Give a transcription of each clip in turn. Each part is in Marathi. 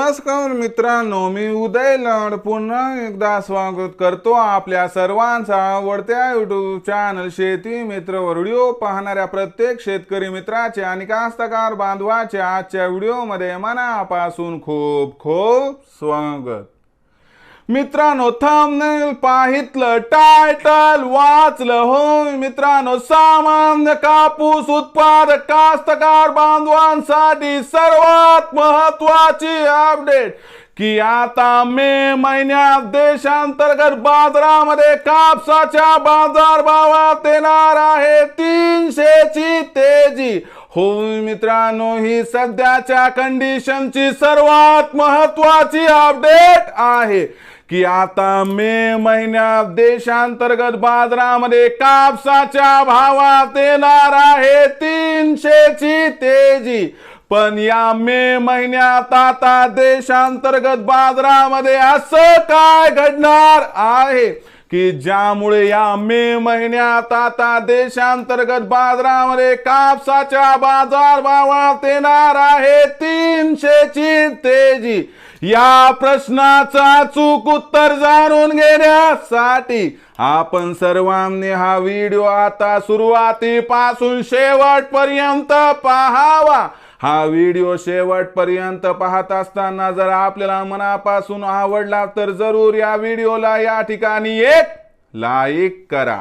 नमस्कार मित्रांनो, मी उदय लाड पुन्हा एकदा स्वागत करतो आपल्या सर्वांचा आवडत्या यूट्यूब चॅनल शेती मित्र व्हिडिओ पाहणाऱ्या प्रत्येक शेतकरी मित्राचे आणि कास्तकार बांधवाचे आजच्या व्हिडिओमध्ये मनापासून खूप खूप स्वागत। मित्रांनो, थंबनेल पाहितलं, टायटल वाचलं होय मित्रांनो, सामान्य कापूस उत्पादक कास्तकार बांधवांसाठी सर्वात महत्त्वाची अपडेट की आता मे महिन्यात देशांतर्गत बाजारामध्ये कापसाच्या बाजारभावात येणार आहे 300 ची तेजी। होय मित्रांनो, ही सध्याच्या कंडिशनची सर्वात महत्त्वाची अपडेट आहे की आता मे महिन्यात देशांतर्गत बाजारामध्ये कापसाच्या भावात येणार आहे 300 ची तेजी। पण या मे महिन्यात आता देशांतर्गत बाजारामध्ये असं काय घडणार आहे की ज्यामुळे या मे महिन्यात आता देशांतर्गत बाजारामध्ये कापसाच्या बाजारभावात येणार आहे 300 ची तेजी। या प्रश्नाचं अचूक उत्तर जाणून घेण्यासाठी आपण सर्वांनी हा व्हिडिओ आता सुरुवातीपासून शेवटपर्यंत पाहावा। हा व्हिडिओ शेवटपर्यंत पाहत असताना जर आपल्याला मनापासून आवडला तर जरूर या व्हिडिओला या ठिकाणी एक लाईक करा।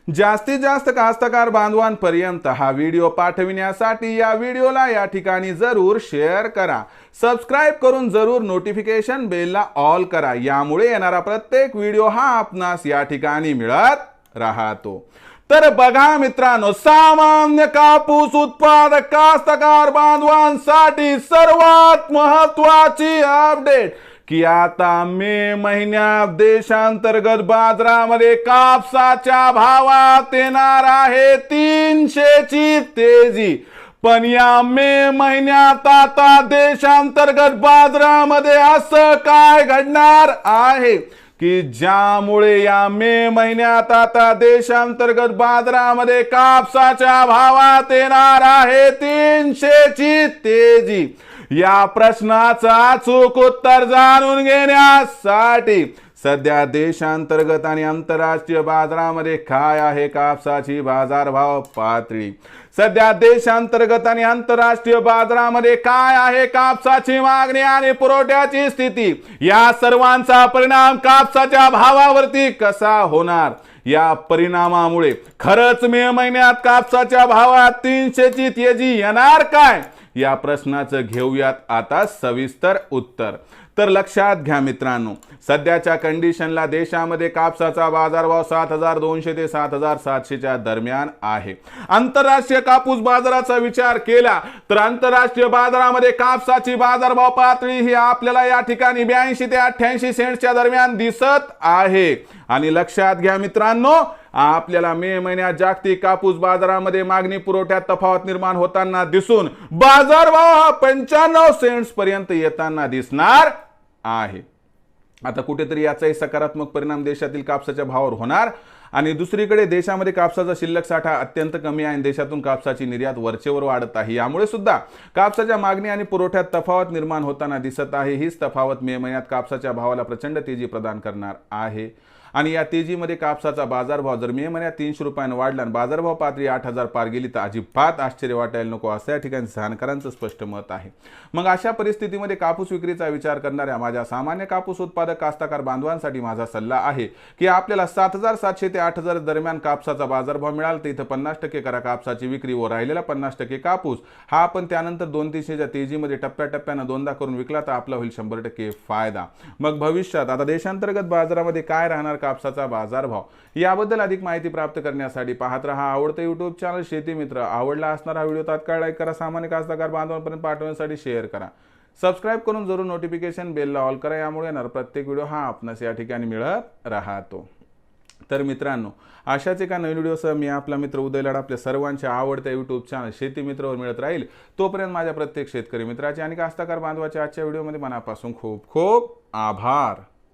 जास्तीत जास्त कास्तकार बांधवांपर्यंत हा व्हिडिओ पाठविण्यासाठी या व्हिडिओला या ठिकाणी जरूर शेअर करा। सबस्क्राइब करून जरूर नोटिफिकेशन बेलला ऑल करा, यामुळे येणारा प्रत्येक व्हिडिओ हा आपणास या ठिकाणी मिळत राहतो। तर बघा मित्रांनो, सामान्य कापूस उत्पादक कास्तकार बांधवांसाठी सर्वात महत्त्वाची अपडेट की आता मे महिन्यात देशांतर्गत बाजारामध्ये कापसाच्या भावात येणार आहे 300 ची तेजी। पण या मे महिन्यात आता देशांतर्गत बाजारामध्ये असं काय घडणार आहे की ज्यामुळे या मे महिन्यात आता देशांतर्गत बाजारामध्ये कापसाच्या भावात येणार आहे 300 ची तेजी। या प्रश्नाचं अचूक उत्तर जाणून घेण्यासाठी सध्या देशांतर्गत आणि आंतरराष्ट्रीय बाजारामध्ये काय आहे कापसाची बाजारभाव पातळी, सध्या देशांतर्गत आणि आंतरराष्ट्रीय बाजारामध्ये काय आहे कापसाची मागणी आणि पुरवठ्याची स्थिती, या सर्वांचा परिणाम कापसाच्या भावावरती कसा होणार, या परिणामामुळे खरंच मे महिन्यात कापसाच्या भावात 300 ची तेजी येणार काय, या प्रश्नाचं घेऊयात आता सविस्तर उत्तर। तर लक्षात घ्या मित्रांनो, सध्याच्या कंडिशनला देशामध्ये कापसाचा बाजारभाव 7200 ते 7700 च्या दरम्यान आहे। आंतरराष्ट्रीय कापूस बाजाराचा विचार केला तर आंतरराष्ट्रीय बाजारामध्ये कापसाची बाजारभाव पातळी ही आपल्याला या ठिकाणी 82 ते 88 सेंट्सच्या दरम्यान दिसत आहे। आणि लक्षात घ्या मित्रांनो, आपल्याला मे महिन्यात जागतिक कापूस बाजारामध्ये मागणी पुरवठ्यात तफावत निर्माण होताना दिसून बाजारभाव हा 95 सेंट्स पर्यंत येताना दिसणार आहे। आता कुठेतरी याचाही सकारात्मक परिणाम देशातील कापसाच्या भावावर होणार। आणि दुसरीकडे देशामध्ये कापसाचा शिल्लक साठा अत्यंत कमी आहे, देशातून कापसाची निर्यात वरचेवर वाढत आहे, यामुळे सुद्धा कापसाच्या मागणी आणि पुरवठ्यात तफावत निर्माण होताना दिसत आहे। हीच तफावत मे महिन्यात कापसाच्या भावाला प्रचंड तेजी प्रदान करणार आहे। आणि या तेजीमध्ये कापसाचा बाजारभाव जर मे महिन्यात 300 रुपयाने वाढला आणि बाजारभाव पातळी 8000 पार गेली तर अजिबात आश्चर्य वाटायला नको, असं या ठिकाणी जाणकारांचं स्पष्ट मत आहे। मग अशा परिस्थितीमध्ये कापूस विक्रीचा विचार करणाऱ्या माझ्या सामान्य कापूस उत्पादक कास्तकार बांधवांसाठी माझा सल्ला आहे की आपल्याला 7700 ते 8000 दरम्यान कापसाचा बाजारभाव मिळाला तर इथं 50% करा कापसाची विक्री व राहिलेला 50% कापूस हा आपण त्यानंतर 200-300 च्या तेजीमध्ये टप्प्याटप्प्यानं दोनदा करून विकला तर आपला होईल 100% फायदा। मग भविष्यात आता देशांतर्गत बाजारामध्ये काय राहणार कापसाचा बाजारभाव, याबद्दल अधिक माहिती प्राप्त करण्यासाठी पाहत रहा आवडते यूट्यूब चॅनल शेती मित्र। आवडला असणारा व्हिडिओ तात्काळ लाईक करा, सामान्य कास्तकार बांधवांपर्यंत पाठवण्यासाठी शेअर करा, सबस्क्राइब करून जरूर नोटिफिकेशन बेलला ऑल करा, यामुळे येणार प्रत्येक व्हिडिओ हा आपणास या ठिकाणी मिळत राहतो। तर मित्रांनो, अशाच एका नवीन व्हिडिओसह मी आपला मित्र उदय लाड आपल्या सर्वांच्या आवडत्या यूट्यूब चॅनल शेती मित्रवर मिळत राहील। तोपर्यंत माझ्या प्रत्येक शेतकरी मित्राचे आणि कास्तकार बांधवाच्या आजच्या व्हिडिओमध्ये मनापासून खूप खूप आभार।